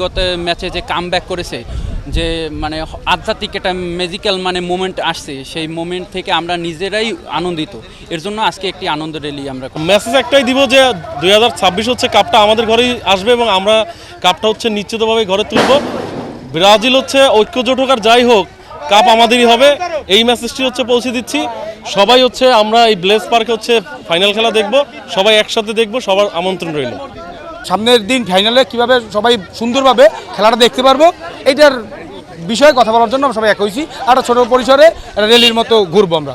বিগত ম্যাচে যে কামব্যাক করেছে, যে মানে আধ্যাত্মিক একটা ম্যাজিক্যাল মানে মোমেন্ট আসছে, সেই মোমেন্ট থেকে আমরা নিজেরাই আনন্দিত। এর জন্য আজকে একটি আনন্দ র্যালি আমরা। মেসেজ একটাই দিব যে 2026 হচ্ছে কাপটা আমাদের ঘরেই আসবে এবং আমরা কাপটা হচ্ছে নিশ্চিতভাবে ঘরে তুলব। ব্রাজিল হচ্ছে ঐক্যজোট হোক আর যাই হোক, কাপ আমাদেরই হবে, এই মেসেজটি হচ্ছে পৌঁছে দিচ্ছি। সবাই হচ্ছে আমরা এই ব্লেস পার্কে হচ্ছে ফাইনাল খেলা দেখব, সবাই একসাথে দেখব, সবার আমন্ত্রণ রইল। সামনের দিন ফাইনালে কিভাবে সবাই সুন্দরভাবে খেলাটা দেখতে পারবো, এইটার বিষয়ে কথা বলার জন্য আমরা সবাই এক হয়েছি। একটা ছোট পরিসরে র্যালির মতো ঘুরবো আমরা।